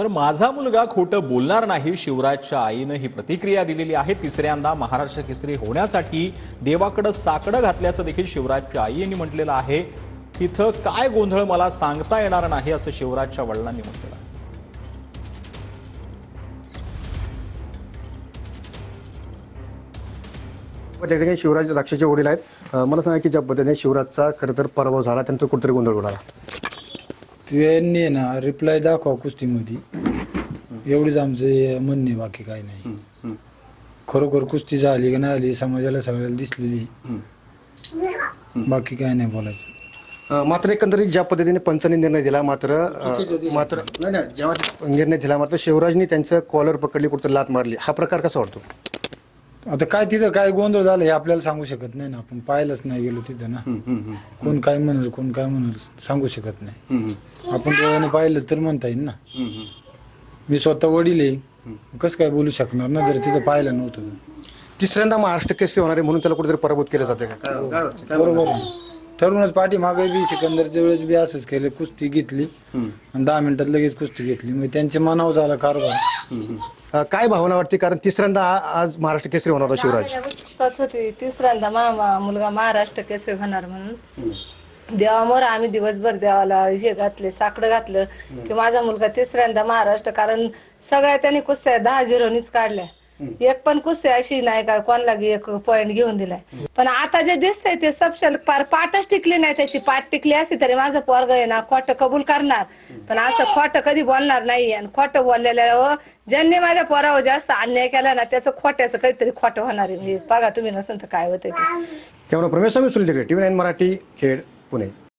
तर माझा मुलगा खोटं बोलणार नाही, शिवराजच्या आईनं ही प्रतिक्रिया दिलेली आहे। तिसऱ्यांदा महाराष्ट्र केसरी होण्यासाठी देवाकडे साकडं घातल्याचं देखील शिवराजच्या आई यांनी म्हटलेलं आहे। तिथं काय गोंधळ मला सांगता येणार नाही असं शिवराजच्या वडिलांनी म्हटलं आहे। ठिकाणी शिवराज राक्षसचे वडील आहेत। मला सांगा की ज्या पद्धतीने शिवराजचा खरं तर पराभव झाला त्यानंतर कुठेतरी गोंधळ उडाला, त्यांनी ना रिप्लाय दाखवा कुस्तीमध्ये, एवढीच आमचे म्हणणे, बाकी काही नाही। खरोखर कुस्ती झाली का नाही झाली समाजाला सगळ्याला दिसलेली, बाकी काही नाही बोलायचं। मात्र एकंदरीत ज्या पद्धतीने पंचांनी निर्णय दिला, मात्र नाही नाही जेव्हा निर्णय दिला मात्र शिवराजनी त्यांचं कॉलर पकडली, कुठं लात मारली, हा प्रकार कसा वाटतो? आता काय तिथं काय गोंधळ झाला हे आपल्याला सांगू शकत नाही ना, आपण पाहायलाच नाही गेलो तिथं ना। कोण काय म्हणेल कोण काय म्हणेल सांगू शकत नाही। आपण डोळ्याने पाहिलं तर म्हणता येईल ना। मी स्वतः वडील आहे, कसं काय बोलू शकणार ना जर तिथं पाहिलं नव्हतं तर। तिसऱ्यांदा महाराष्ट्र केसरी होणार आहे म्हणून त्याला कुठेतरी पराभूत केलं जाते का? बरोबर आहे। ठरूनच पाठीमागे बी सिकंदरच्या वेळेस बी असंच केलं, कुस्ती घेतली आणि 10 मिनिटात लगेच कुस्ती घेतली, मग त्यांच्या मनावर झाला कारभार। काय भावना वाटते, कारण तिसऱ्यांदा आज महाराष्ट्र केसरी होणार होता शिवराज? होती तिसऱ्यांदा मुलगा महाराष्ट्र केसरी होणार म्हणून देवामोर आम्ही दिवसभर देवाला हे घातले, साकडं घातलं की माझा मुलगा तिसऱ्यांदा महाराष्ट्र, कारण सगळ्या त्यांनी कुस्त्या 10-0नीच काढल्या, एक पण कुस्ती अशी नाही का कोणाला एक पॉइंट घेऊन दिलाय। पण आता जे दिसतंय ते सबशल पाठच टिकली नाही, त्याची पाठ टिकली असती तरी माझं पोरग आहे ना खोटं कबूल करणार, पण असं खोटं कधी बोलणार नाही। आणि खोटं बोललेलं ज्यांनी माझ्या पोरावर जास्त अन्याय केला ना त्याचं खोट्याचं काहीतरी खोटं होणार आहे। बघा तुम्ही नसेल तर काय होतं ते। कॅमेरा प्रमेश स्वामी, टीव्ही 9 मराठी, खेड, पुणे।